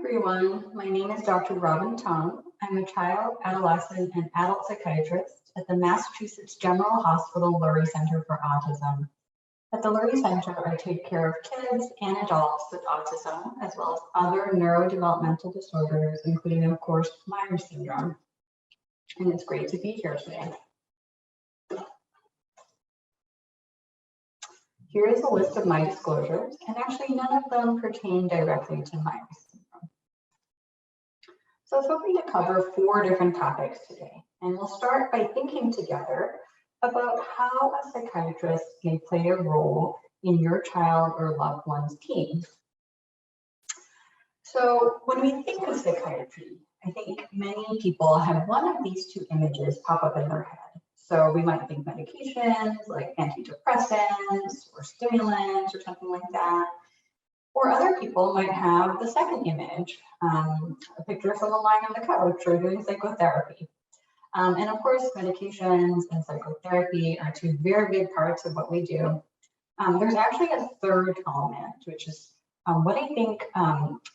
everyone, my name is Dr. Thom. I'm a child, adolescent, and adult psychiatrist at the Massachusetts General Hospital Lurie Center for Autism. At the Lurie Center, I take care of kids and adults with autism, as well as other neurodevelopmental disorders, including, of course, Myhre syndrome. And it's great to be here today. Here is a list of my disclosures, and actually none of them pertain directly to Myhre syndrome. So I was hoping to cover 4 different topics today, and we'll start by thinking together about how a psychiatrist may play a role in your child or loved one's team. So when we think of psychiatry, I think many people have one of these 2 images pop up in their head. So we might think medications like antidepressants or stimulants or something like that. Or other people might have the second image, a picture of someone lying on the couch or doing psychotherapy. And of course, medications and psychotherapy are 2 very big parts of what we do. There's actually a third element, which is what I think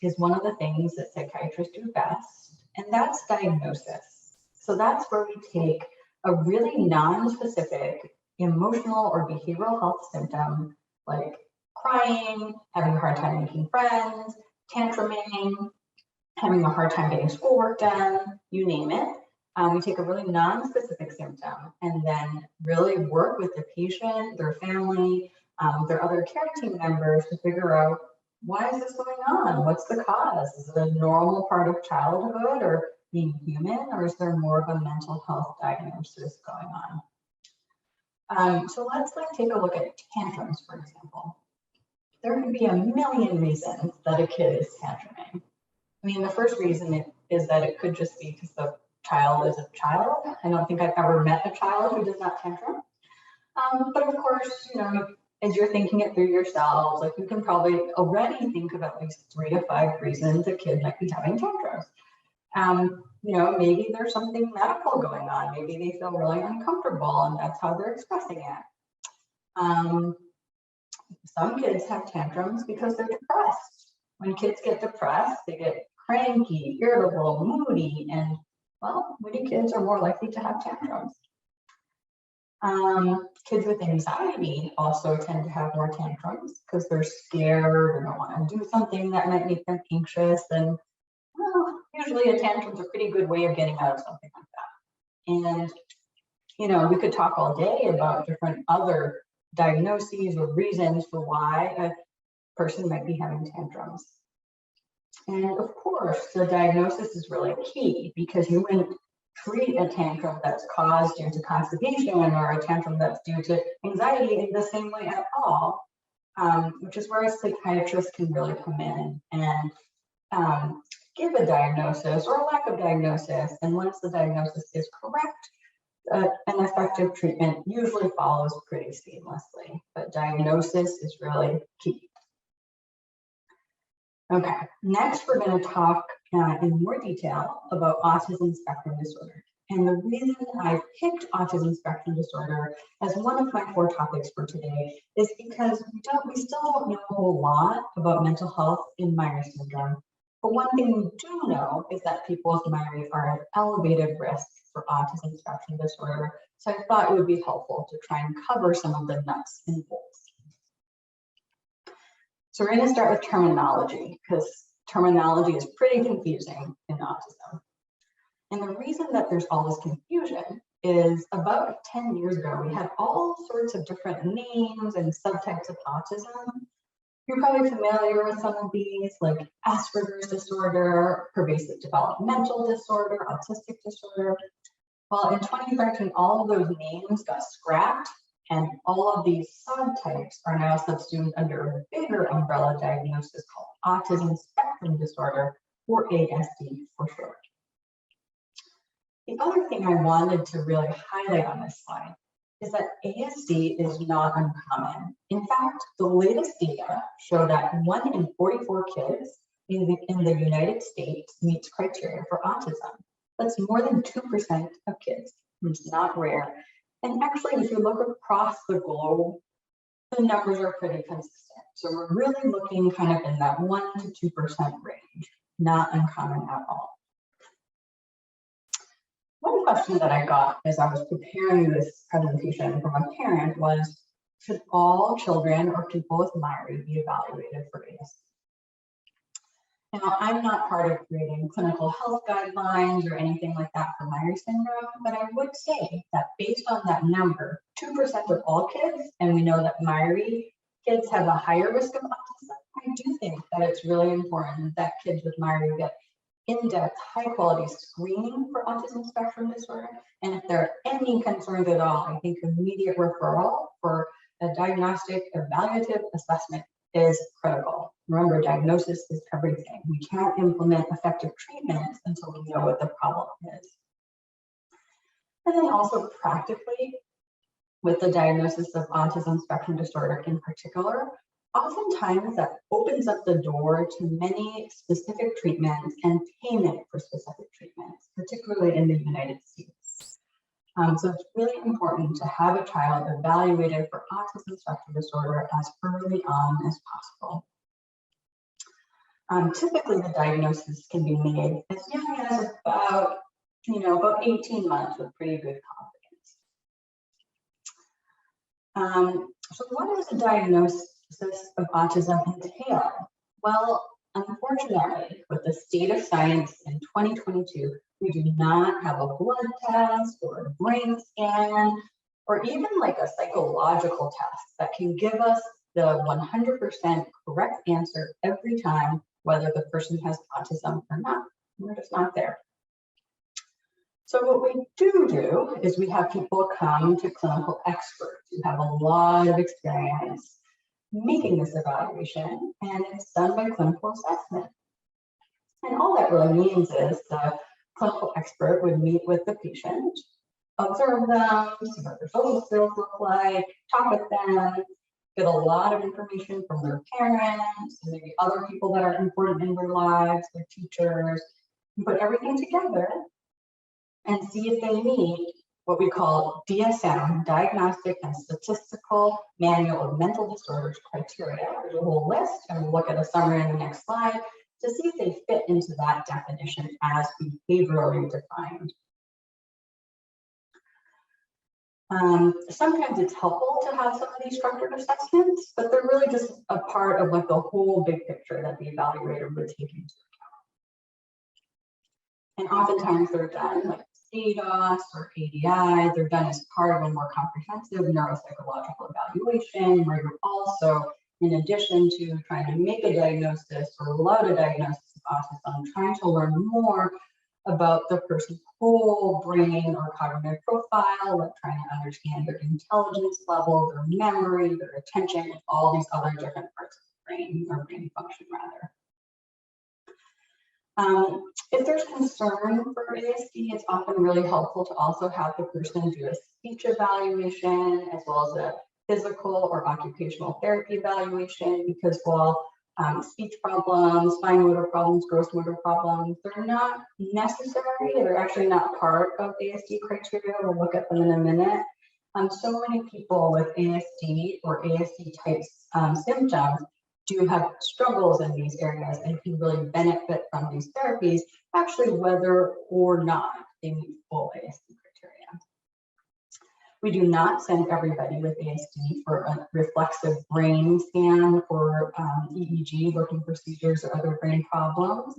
is one of the things that psychiatrists do best, and that's diagnosis. So that's where we take a really non-specific emotional or behavioral health symptom like crying, having a hard time making friends, tantruming, having a hard time getting schoolwork done, you name it. We take a really non-specific symptom and then really work with the patient, their family, their other care team members to figure out, why is this going on? What's the cause? Is it a normal part of childhood or being human, or is there more of a mental health diagnosis going on? So let's take a look at tantrums, for example. There could be a million reasons that a kid is tantruming. I mean, the first reason is that it could just be because the child is a child. I don't think I've ever met a child who does not tantrum. But of course, as you're thinking it through yourselves, like you can probably already think of at least 3 to 5 reasons a kid might be having tantrums. Maybe there's something medical going on. Maybe they feel really uncomfortable and that's how they're expressing it. Some kids have tantrums because they're depressed. When kids get depressed, they get cranky, irritable, moody, and well, moody kids are more likely to have tantrums. Kids with anxiety also tend to have more tantrums because they're scared and don't want to do something that might make them anxious. And well, usually a tantrum is a pretty good way of getting out of something like that. And, we could talk all day about different other diagnoses or reasons for why a person might be having tantrums. And of course, the diagnosis is really key because you wouldn't treat a tantrum that's caused due to constipation or a tantrum that's due to anxiety in the same way at all, which is where a psychiatrist can really come in and give a diagnosis or a lack of diagnosis. And once the diagnosis is correct, an effective treatment usually follows pretty seamlessly, but diagnosis is really key. Okay, next we're going to talk in more detail about autism spectrum disorder. And the reason I picked autism spectrum disorder as one of my 4 topics for today is because we still don't know a whole lot about mental health in Myhre syndrome. But one thing we do know is that people with Myhre are at elevated risk for autism spectrum disorder. So I thought it would be helpful to try and cover some of the nuts and bolts. So we're going to start with terminology because terminology is pretty confusing in autism. And the reason that there's all this confusion is about 10 years ago, we had all sorts of different names and subtypes of autism. You're probably familiar with some of these, like Asperger's disorder, pervasive developmental disorder, autistic disorder. Well, in 2013, all of those names got scrapped, and all of these subtypes are now subsumed under a bigger umbrella diagnosis called autism spectrum disorder, or ASD for short. The other thing I wanted to really highlight on this slide is that ASD is not uncommon. In fact, the latest data show that 1 in 44 kids in the United States meets criteria for autism. That's more than 2% of kids. It's not rare. And actually, if you look across the globe, the numbers are pretty consistent. So we're really looking kind of in that 1 to 2% range. not uncommon at all. One question that I got as I was preparing this presentation from a parent was, should all children or people with Myhre be evaluated for ASD? Now, I'm not part of creating clinical health guidelines or anything like that for Myhre syndrome, but I would say that based on that number, 2% of all kids, and we know that Myhre kids have a higher risk of autism, I do think that it's really important that kids with Myhre get in-depth, high-quality screening for autism spectrum disorder. And if there are any concerns at all, I think immediate referral for a diagnostic evaluative assessment is critical. Remember, diagnosis is everything. We can't implement effective treatments until we know what the problem is. And then also practically, with the diagnosis of autism spectrum disorder in particular, oftentimes that opens up the door to many specific treatments and payment for specific treatments, particularly in the United States. So it's really important to have a child evaluated for autism spectrum disorder as early on as possible. Typically, the diagnosis can be made as young as about 18 months with pretty good confidence. So what does a diagnosis of autism entail? Well, unfortunately, with the state of science in 2022, we do not have a blood test or a brain scan or even like a psychological test that can give us the 100% correct answer every time, whether the person has autism or not. We're just not there. So what we do is we have people come to clinical experts who have a lot of experience making this evaluation, and it's done by clinical assessment. And all that really means is the clinical expert would meet with the patient, observe them, see what their social skills look like, talk with them, get a lot of information from their parents, and maybe other people that are important in their lives, their teachers, and put everything together and see if they meet what we call DSM, Diagnostic and Statistical Manual of Mental Disorders criteria. There's a whole list, and we'll look at a summary in the next slide to see if they fit into that definition as behaviorally defined. Sometimes it's helpful to have some of these structured assessments, but they're really just a part of like the whole big picture that the evaluator would take into account. And oftentimes they're done like ADOS or ADI, they're done as part of a more comprehensive neuropsychological evaluation, where you're also, in addition to trying to make a diagnosis or load a diagnosis of autism, trying to learn more about the person's whole brain or cognitive profile, like trying to understand their intelligence level, their memory, their attention, and all these other different parts of the brain, or brain function rather. If there's concern for ASD, it's often really helpful to also have the person do a speech evaluation as well as a physical or occupational therapy evaluation, because while speech problems, fine motor problems, gross motor problems, they're not necessary, they're actually not part of ASD criteria. We'll look at them in a minute. So many people with ASD or ASD type symptoms do have struggles in these areas and can really benefit from these therapies, actually whether or not they meet full ASD criteria. We do not send everybody with ASD for a reflexive brain scan for EEG, looking for seizures or other brain problems.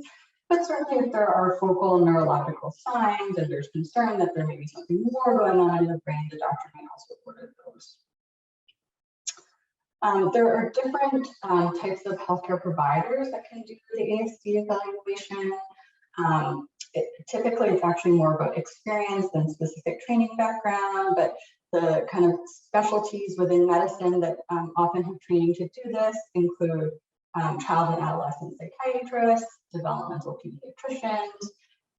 But certainly if there are focal neurological signs and there's concern that there may be something more going on in the brain, the doctor may also order those. There are different types of healthcare providers that can do the ASD evaluation. Typically, it's actually more about experience than specific training background, but the kind of specialties within medicine that often have training to do this include child and adolescent psychiatrists, developmental pediatricians,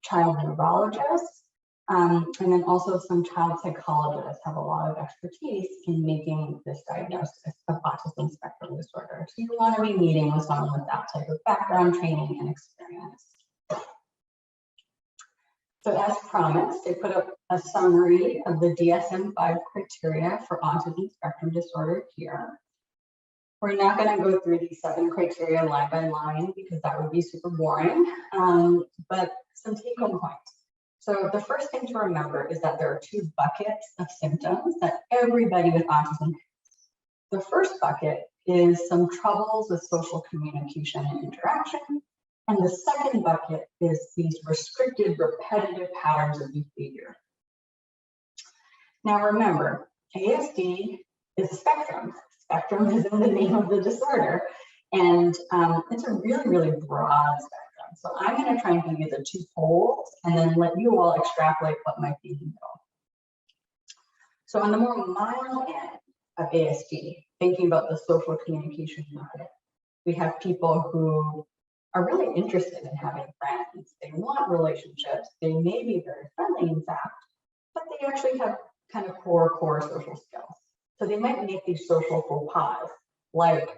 child neurologists, and then also some child psychologists have a lot of expertise in making this diagnosis of autism spectrum disorder. So you want to be meeting with someone with that type of background, training, and experience. So as promised, I put up a summary of the DSM-5 criteria for autism spectrum disorder here. We're not going to go through these 7 criteria line by line because that would be super boring, but some take-home points. So the first thing to remember is that there are 2 buckets of symptoms that everybody with autism has. The first bucket is some troubles with social communication and interaction, and the second bucket is these restricted, repetitive patterns of behavior. Now remember, ASD is a spectrum. Spectrum is in the name of the disorder, and it's a really, really broad spectrum. So I'm going to try and give you the 2 poles and then let you all extrapolate what might be in the middle. So on the more mild end of ASD, thinking about the social communication bucket, we have people who are really interested in having friends. They want relationships. They may be very friendly, in fact, but they actually have kind of core social skills. So they might make these social faux pas, like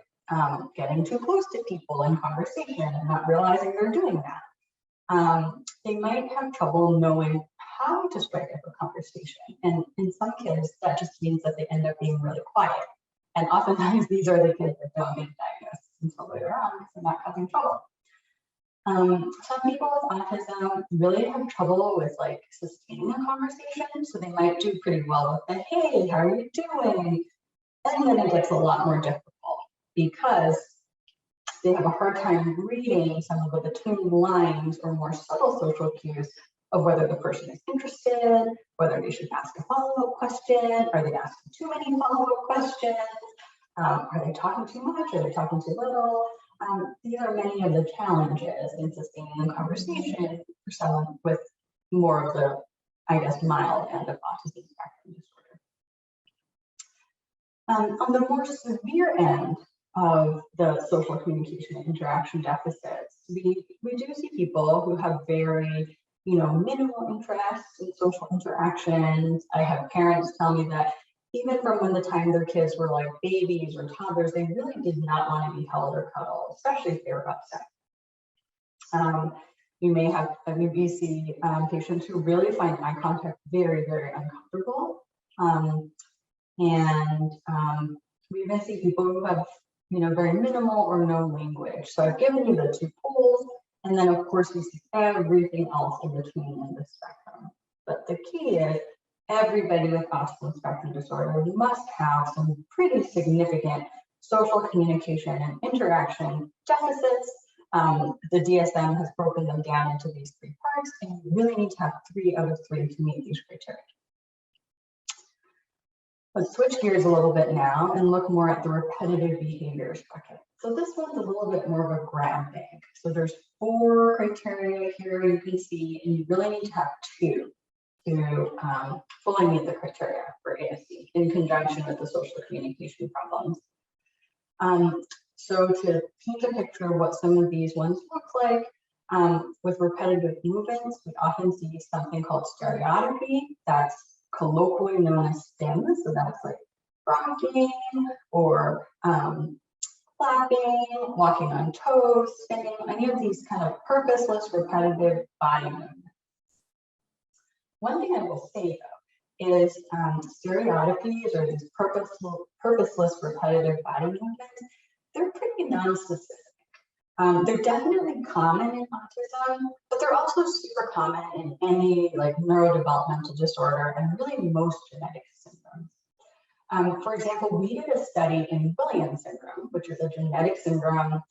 getting too close to people in conversation and not realizing they're doing that. They might have trouble knowing how to strike up a conversation. And in some kids, that just means that they end up being really quiet. And oftentimes these are the kids that don't get diagnosed until later on because they're not causing trouble. Some people with autism really have trouble with like sustaining a conversation. So they might do pretty well with the, hey, how are you doing? And then it gets a lot more difficult because they have a hard time reading some of the between lines or more subtle social cues of whether the person is interested, whether they should ask a follow-up question, are they asking too many follow-up questions, are they talking too much, are they talking too little? These are many of the challenges in sustaining a conversation for someone with more of the, I guess, mild end of autism spectrum disorder. On the more severe end of the social communication and interaction deficits, we do see people who have very, minimal interest in social interactions. I have parents tell me that even from when the time their kids were like babies or toddlers, they really did not want to be held or cuddled, especially if they were upset. You may have see patients who really find eye contact very, very uncomfortable. We even see people who have, very minimal or no language. So I've given you the 2 poles, and then of course we see everything else in between in the spectrum. But the key is everybody with autism spectrum disorder must have some pretty significant social communication and interaction deficits. The DSM has broken them down into these 3 parts, and you really need to have 3 out of 3 to meet these criteria. Let's switch gears a little bit now and look more at the repetitive behaviors bucket. So this one's a little bit more of a grab bag. So there's 4 criteria here you can see, and you really need to have 2 to fully meet the criteria for ASD in conjunction with the social communication problems. So to paint a picture of what some of these ones look like, with repetitive movements, we often see something called stereotypy. That's colloquially known as STEM. So that's like rocking or clapping, walking on toes, spinning, any of these kind of purposeless, repetitive body movements. One thing I will say though is stereotypies or these purposeless, repetitive body movements, they're pretty non-specific. They're definitely common in autism, but they're also super common in any like neurodevelopmental disorder and really most genetic syndromes. For example, we did a study in Williams syndrome, which is a genetic syndrome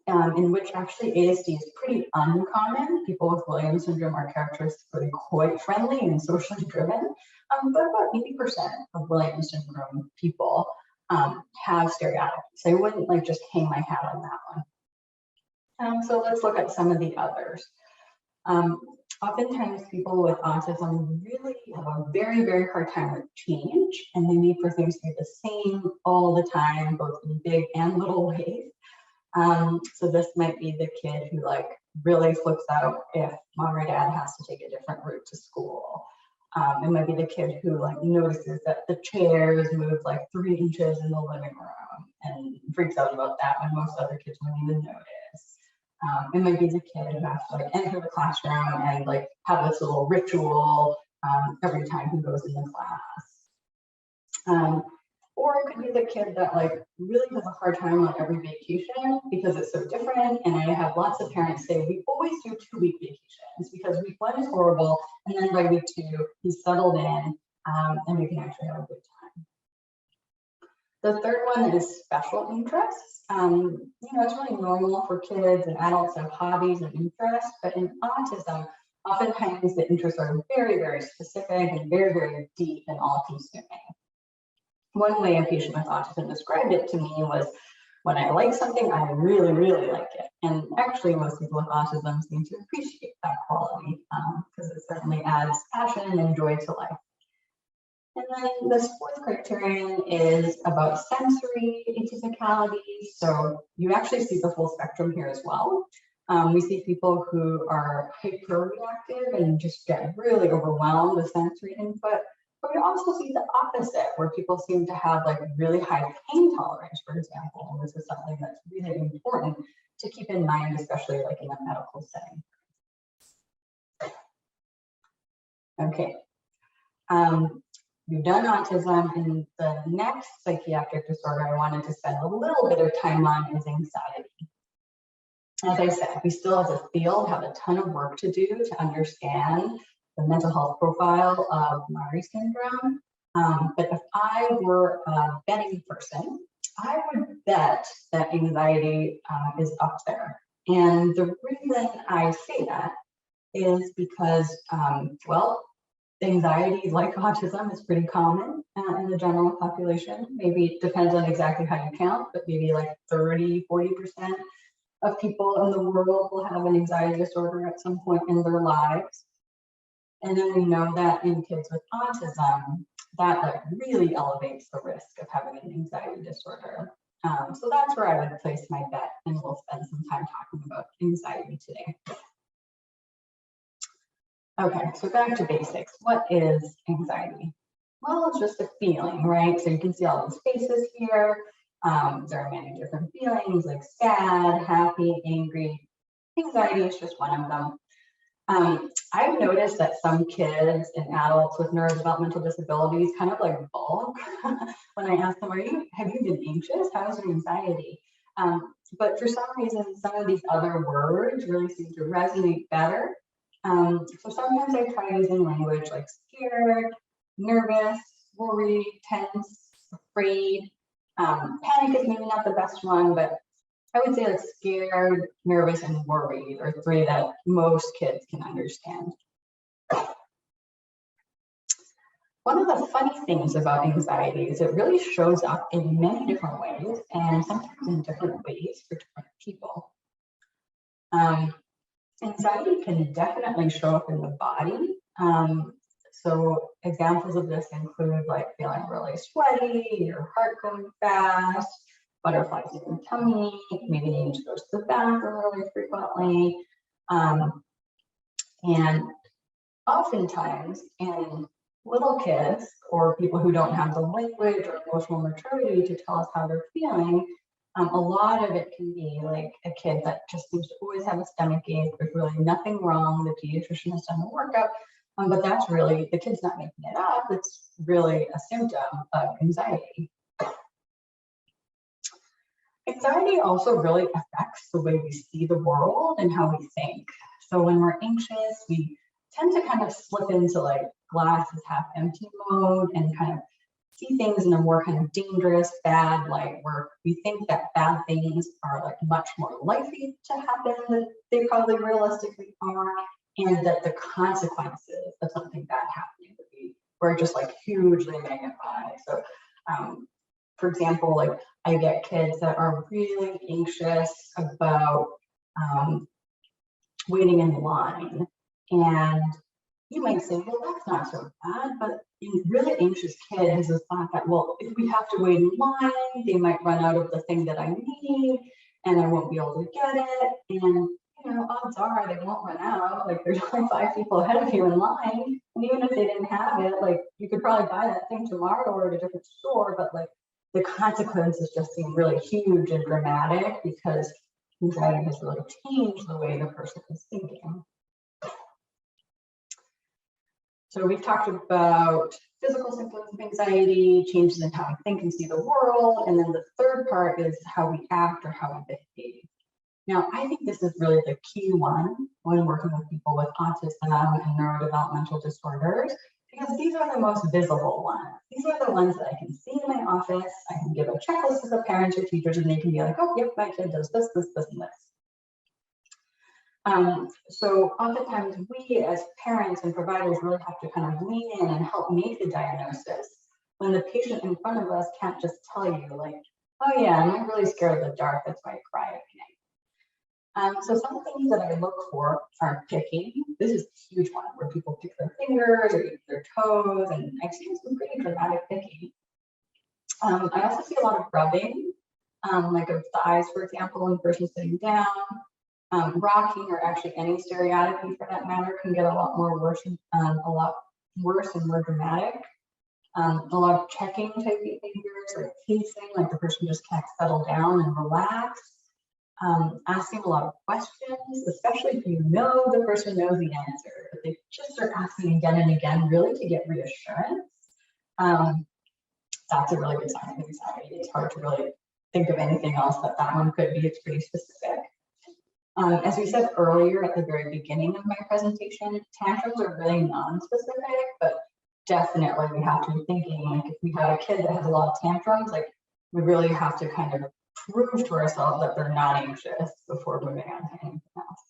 in which actually ASD is pretty uncommon. People with Williams syndrome are characteristically quite friendly and socially driven, but about 80% of Williams syndrome people have stereotypes. I wouldn't like just hang my hat on that one. So let's look at some of the others. Oftentimes people with autism really have a very, very hard time with change, and they need for things to be the same all the time, both in big and little ways. So this might be the kid who like really flips out if mom or dad has to take a different route to school. It might be the kid who like notices that the chair is moved like 3 inches in the living room and freaks out about that when most other kids wouldn't even notice. It might be the kid who has to like enter the classroom and like have this little ritual every time he goes into class. Or Or it could be the kid that like really has a hard time on every vacation because it's so different. And I have lots of parents say, we always do 2-week vacations because week 1 is horrible. And then by week 2, he's settled in and we can actually have a good time. The third one is special interests. It's really normal for kids and adults to have hobbies and interests, but in autism, oftentimes the interests are very, very specific and very, very deep and all-consuming. One way a patient with autism described it to me was, when I like something, I really, really like it. And actually, most people with autism seem to appreciate that quality because it certainly adds passion and joy to life. And then this fourth criterion is about sensory atypicality. So you actually see the full spectrum here as well. We see people who are hyper-reactive and just get really overwhelmed with sensory input. But we also see the opposite, where people seem to have like really high pain tolerance, for example. And this is something that's really important to keep in mind, especially like in a medical setting. Okay. We've done autism, and the next psychiatric disorder I wanted to spend a little bit of time on is anxiety. As I said, we still as a field have a ton of work to do to understand the mental health profile of Myhre syndrome. But if I were a betting person, I would bet that anxiety is up there. And the reason I say that is because, anxiety, like autism, is pretty common in the general population. Maybe it depends on exactly how you count, but maybe like 30, 40% of people in the world will have an anxiety disorder at some point in their lives. And then we know that in kids with autism, that like really elevates the risk of having an anxiety disorder. So that's where I would place my bet, and we'll spend some time talking about anxiety today. Okay, so back to basics. What is anxiety? Well, it's just a feeling, right? So you can see all these faces here. There are many different feelings like sad, happy, angry. Anxiety is just one of them. I've noticed that some kids and adults with neurodevelopmental disabilities kind of like balk when I ask them, have you been anxious? How's your anxiety? But for some reason, some of these other words really seem to resonate better. So sometimes I try using language like scared, nervous, worried, tense, afraid. Panic is maybe not the best one, but I would say like scared, nervous, and worried are 3 that most kids can understand. One of the funny things about anxiety is it really shows up in many different ways, and sometimes in different ways for different people. Anxiety can definitely show up in the body. So examples of this include like feeling really sweaty, your heart going fast, butterflies in your tummy, maybe needing to go to the bathroom really frequently. And oftentimes in little kids or people who don't have the language or emotional maturity to tell us how they're feeling, a lot of it can be like a kid that just seems to always have a stomach ache. There's really nothing wrong. The pediatrician has done the workup, but that's really, the kid's not making it up. It's really a symptom of anxiety. Anxiety also really affects the way we see the world and how we think. So when we're anxious, we tend to kind of slip into like glass is half empty mode and kind of see things in a more kind of dangerous, bad light, where we think that bad things are like much more likely to happen than they probably realistically are, and that the consequences of something bad happening would be, were just like hugely magnified. So for example, like I get kids that are really anxious about waiting in line, and you might say, well, that's not so bad, but a really anxious kid has this thought that, well, if we have to wait in line, they might run out of the thing that I need, and I won't be able to get it. And odds are they won't run out. Like there's only 5 people ahead of you in line, and even if they didn't have it, like you could probably buy that thing tomorrow or at a different store, but like the consequences just seem really huge and dramatic because anxiety has really changed the way the person is thinking. So we've talked about physical symptoms of anxiety, changes in how we think and see the world, and then the third part is how we act or how we behave. Now, I think this is really the key one when working with people with autism and neurodevelopmental disorders, because these are the most visible ones. These are the ones that I can see in my office. I can give a checklist to the parents or teachers, and they can be like, oh, yep, my kid does this, this, this, and this. So oftentimes we as parents and providers really have to kind of lean in and help make the diagnosis when the patient in front of us can't just tell you like, oh yeah, I'm really scared of the dark, that's why I cry at night. So some things that I look for are picking. This is a huge one where people pick their fingers or their toes, and I've seen some pretty dramatic picking. I also see a lot of rubbing, like of thighs, for example, when the person's sitting down. Rocking, or actually any stereotypy for that matter, can get a lot worse and more dramatic. A lot of checking type behaviors, like pacing, like the person just can't settle down and relax. Asking a lot of questions, especially if you know the person knows the answer, but they just start asking again and again, really to get reassurance. That's a really good sign of anxiety. It's hard to really think of anything else that one could be. It's pretty specific. As we said earlier at the very beginning of my presentation, tantrums are really non-specific, but definitely we have to be thinking, like if we have a kid that has a lot of tantrums, like we really have to kind of prove to ourselves that they're not anxious before moving on to anything else.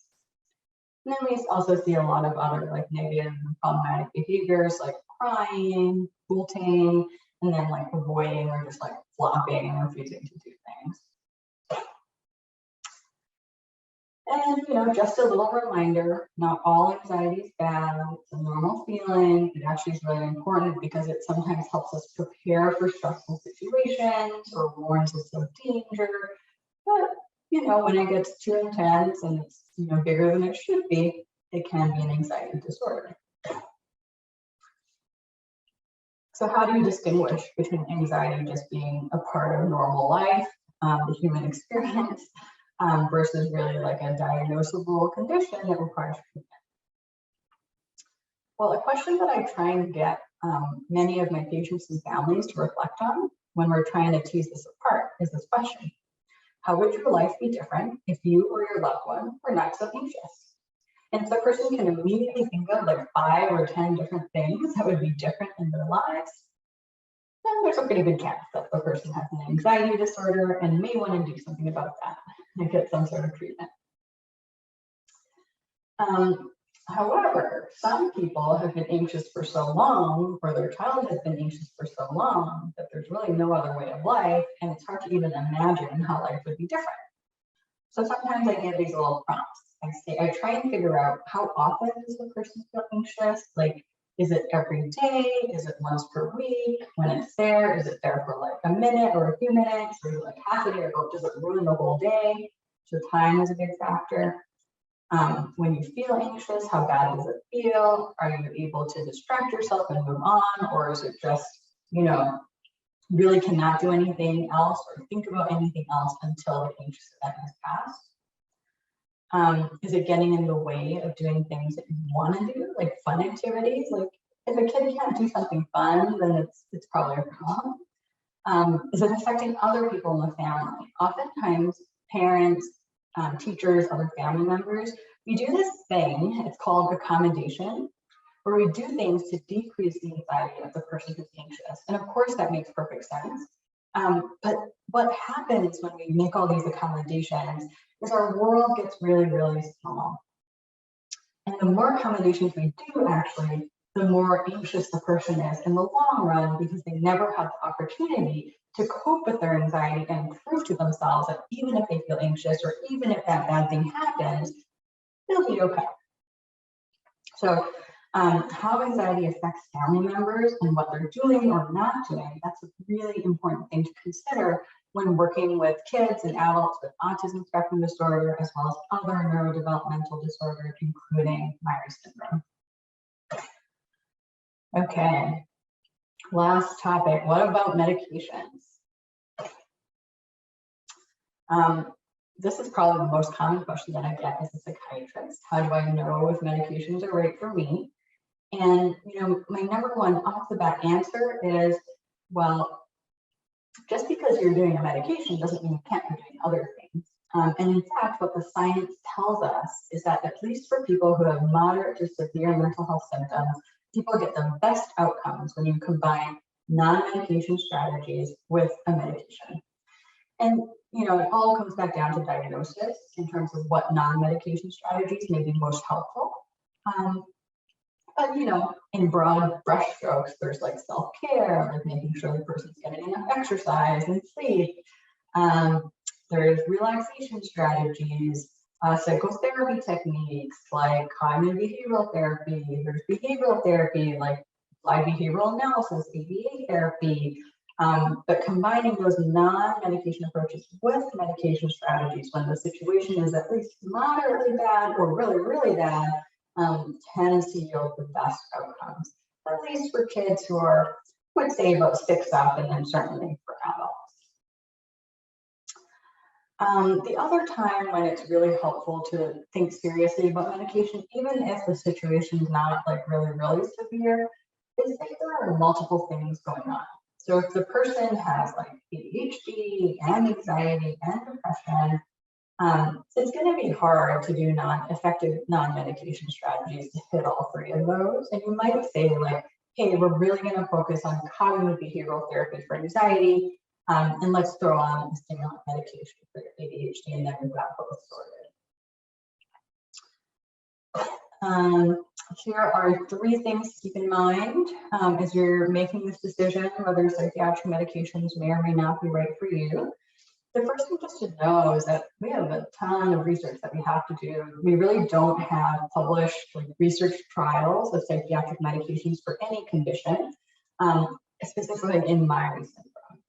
And then we also see a lot of other like negative and problematic behaviors like crying, wilting, and then like avoiding or just like flopping and refusing to do things. And, you know, just a little reminder, not all anxiety is bad. It's a normal feeling. It actually is really important because it sometimes helps us prepare for stressful situations or warns us of danger. But, you know, when it gets too intense and it's, you know, bigger than it should be, it can be an anxiety disorder. So how do you distinguish between anxiety just being a part of normal life, the human experience, versus really like a diagnosable condition that requires treatment? Well, a question that I try and get many of my patients and families to reflect on when we're trying to tease this apart is this question: how would your life be different if you or your loved one were not so anxious? And if the person can immediately think of like 5 or 10 different things that would be different in their lives, then there's a pretty good chance that the person has an anxiety disorder and may want to do something about that and get some sort of treatment. However, some people have been anxious for so long, or their child has been anxious for so long, that there's really no other way of life, and it's hard to even imagine how life would be different. So sometimes I give these little prompts. I try and figure out how often does the person feel anxious? Like, is it every day? Is it once per week? When it's there, is it there for like a minute or a few minutes? Or is it like half a day? Or does it ruin the whole day? So time is a big factor. When you feel anxious, how bad does it feel? Are you able to distract yourself and move on? Or is it just, you know, really cannot do anything else or think about anything else until the anxious event has passed? Is it getting in the way of doing things that you want to do, like fun activities? Like if a kid can't do something fun, then it's probably a problem. Is it affecting other people in the family? Oftentimes, parents, teachers, other family members, we do this thing, it's called accommodation, where we do things to decrease the anxiety of the person who's anxious. And of course, that makes perfect sense. But what happens when we make all these accommodations is our world gets really, really small. And the more accommodations we do, actually, the more anxious the person is in the long run, because they never have the opportunity to cope with their anxiety and prove to themselves that even if they feel anxious or even if that bad thing happens, they'll be okay. So how anxiety affects family members and what they're doing or not doing, that's a really important thing to consider when working with kids and adults with autism spectrum disorder, as well as other neurodevelopmental disorders, including Myhre syndrome. Okay, last topic, what about medications? This is probably the most common question that I get as a psychiatrist. How do I know if medications are right for me? And, you know, my number one off the bat answer is, well, just because you're doing a medication doesn't mean you can't be doing other things. And in fact, what the science tells us is that at least for people who have moderate to severe mental health symptoms, people get the best outcomes when you combine non-medication strategies with a medication. And, you know, it all comes back down to diagnosis in terms of what non-medication strategies may be most helpful. But, you know, in broad brushstrokes, there's like self-care, like making sure the person's getting enough exercise and sleep. There's relaxation strategies, psychotherapy techniques like cognitive behavioral therapy. There's behavioral therapy like applied behavioral analysis, ABA therapy. But combining those non-medication approaches with medication strategies when the situation is at least moderately bad or really, really bad tends to yield the best outcomes, at least for kids who are, I would say, about 6 up, and then certainly for adults. The other time when it's really helpful to think seriously about medication, even if the situation is not like really, really severe, is if there are multiple things going on. So if the person has like ADHD and anxiety and depression, it's going to be hard to do effective non-medication strategies to hit all 3 of those. And you might say like, hey, we're really going to focus on cognitive behavioral therapy for anxiety, and let's throw on a stimulant medication for ADHD, and then we've got both sorted. Here are 3 things to keep in mind as you're making this decision whether psychiatric medications may or may not be right for you. The first thing just to know is that we have a ton of research that we have to do. We really don't have published like research trials of psychiatric medications for any condition, specifically in Myhre syndrome.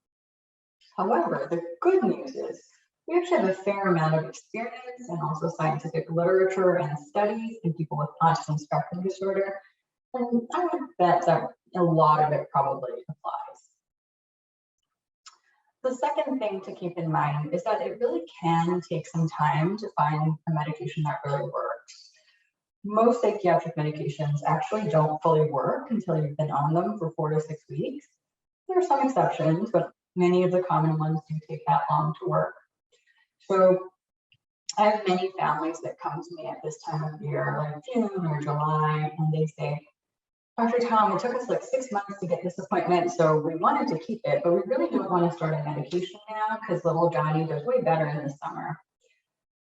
However, the good news is we actually have a fair amount of experience and also scientific literature and studies in people with autism spectrum disorder. And I would bet that a lot of it probably applies. The second thing to keep in mind is that it really can take some time to find a medication that really works. Most psychiatric medications actually don't fully work until you've been on them for 4 to 6 weeks. There are some exceptions, but many of the common ones do take that long to work. So I have many families that come to me at this time of year, like June or July, and they say, Dr. Thom, it took us like 6 months to get this appointment, so we wanted to keep it, but we really don't want to start a medication now because little Johnny does way better in the summer.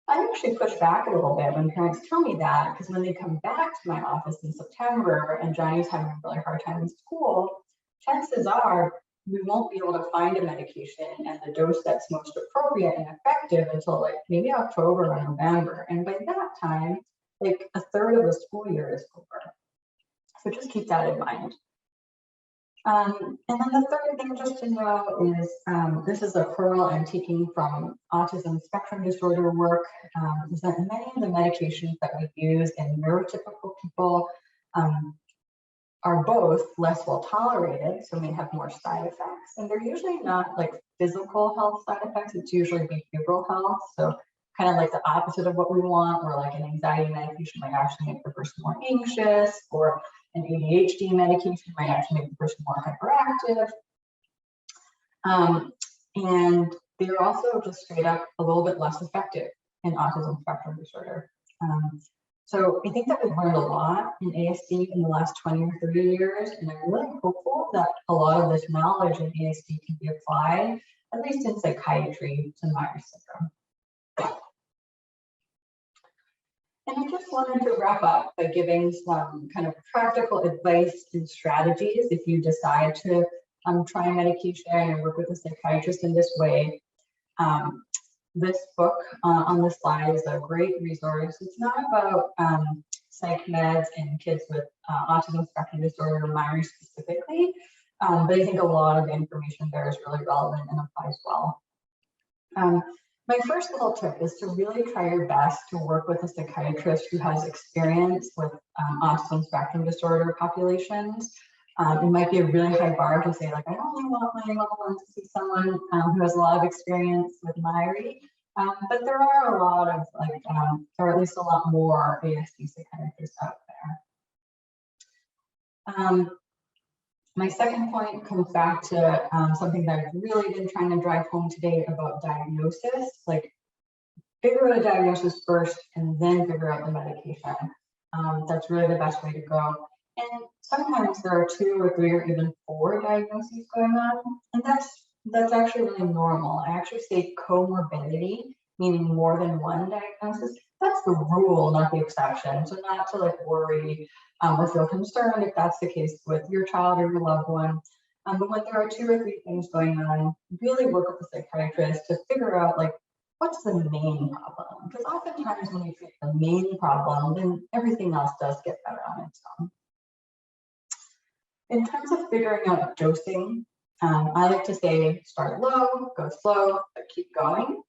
I actually push back a little bit when parents tell me that, because when they come back to my office in September and Johnny's having a really hard time in school, chances are we won't be able to find a medication and the dose that's most appropriate and effective until like maybe October or November. And by that time, like a third of the school year is over. So just keep that in mind. And then the third thing just to know is, this is a pearl I'm taking from autism spectrum disorder work, is that many of the medications that we use in neurotypical people are both less well tolerated, so may have more side effects. And they're usually not like physical health side effects, it's usually behavioral health. So kind of like the opposite of what we want, where like an anxiety medication might actually make the person more anxious, or an ADHD medication might actually make the person more hyperactive. And they're also just straight up a little bit less effective in autism spectrum disorder. So I think that we've learned a lot in ASD in the last 20 or 30 years, and I'm really hopeful that a lot of this knowledge in ASD can be applied, at least in psychiatry, to Myhre syndrome. And I just wanted to wrap up by giving some kind of practical advice and strategies if you decide to try medication and work with a psychiatrist in this way. This book on the slide is a great resource. It's not about psych meds and kids with autism spectrum disorder or Myhre specifically, but I think a lot of the information there is really relevant and applies well. My first little tip is to really try your best to work with a psychiatrist who has experience with autism spectrum disorder populations. It might be a really high bar to say, like, I only want my loved one to see someone who has a lot of experience with Myhre, but there are a lot of, like, or at least a lot more ASD psychiatrists out My second point comes back to something that I've really been trying to drive home today about diagnosis, like figure out a diagnosis first and then figure out the medication. That's really the best way to go. And sometimes there are 2 or 3 or even 4 diagnoses going on, and that's actually really normal. I actually say comorbidity, meaning more than one diagnosis. That's the rule, not the exception. So not to like worry or feel concerned if that's the case with your child or your loved one. But when there are 2 or 3 things going on, really work with the psychiatrist to figure out like what's the main problem. Because oftentimes when you treat the main problem, then everything else does get better on its own. In terms of figuring out dosing, I like to say start low, go slow, but keep going.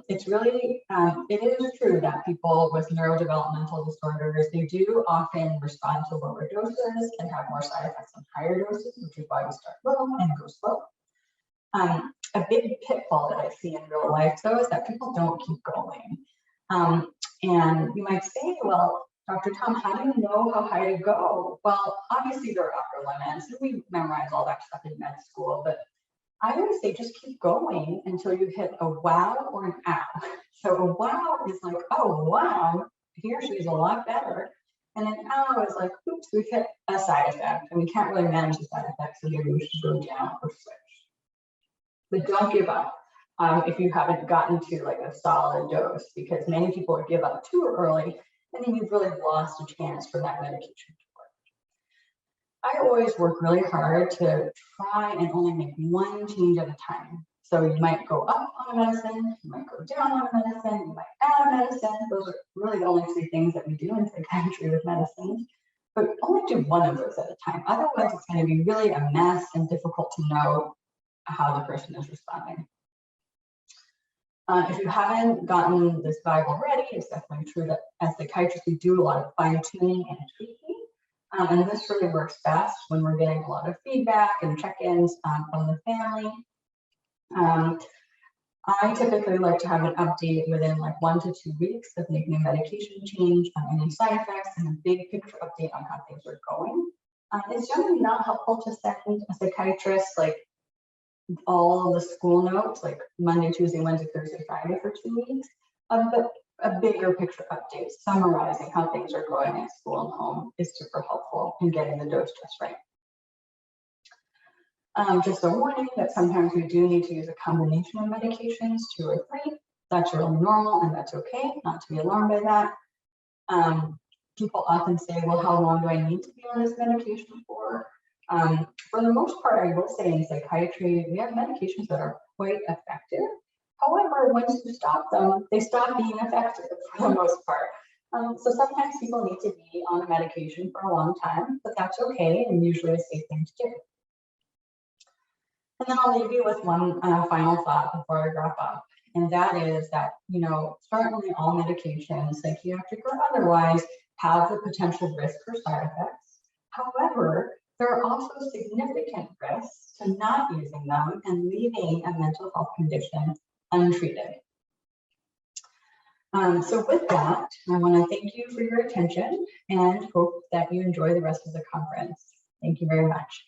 It's really, it is true that people with neurodevelopmental disorders, they do often respond to lower doses and have more side effects on higher doses, which is why we start low and go slow. A big pitfall that I see in real life, though, is that people don't keep going. And you might say, well, Dr. Thom, how do you know how high to go? Well, obviously there are upper limits, and we memorize all that stuff in med school, but I always say just keep going until you hit a wow or an ow. So a wow is like, oh, wow, he or she is a lot better. And an ow is like, oops, we hit a side effect, and we can't really manage the side effects, so maybe we should go down or switch. But don't give up if you haven't gotten to like a solid dose, because many people give up too early, and then you've really lost a chance for that medication to work. I always work really hard to try and only make one change at a time. So you might go up on a medicine, you might go down on a medicine, you might add a medicine. Those are really the only 3 things that we do in psychiatry with medicines. But only do one of those at a time. Otherwise, it's going to be really a mess and difficult to know how the person is responding. If you haven't gotten this vibe already, it's definitely true that as psychiatrists, we do a lot of fine-tuning and tweaking. And this really works best when we're getting a lot of feedback and check-ins from the family. I typically like to have an update within like 1 to 2 weeks of making a medication change, any side effects, and a big picture update on how things are going. It's generally not helpful to send a psychiatrist like all the school notes, like Monday, Tuesday, Wednesday, Thursday, Friday for 2 weeks, but a bigger picture update summarizing how things are going at school and home is super helpful in getting the dose just right. Just a warning that sometimes we do need to use a combination of medications, 2 or 3. That's really normal and that's okay, not to be alarmed by that. People often say, well, how long do I need to be on this medication for? For the most part, I will say in psychiatry, we have medications that are quite effective. However, once you stop them, they stop being effective for the most part. So sometimes people need to be on a medication for a long time, but that's okay and usually a safe thing to do. And then I'll leave you with one final thought before I wrap up. And that is that, you know, certainly all medications, psychiatric or otherwise, have the potential risk for side effects. However, there are also significant risks to not using them and leaving a mental health condition untreated. So with that, I want to thank you for your attention and hope that you enjoy the rest of the conference. Thank you very much.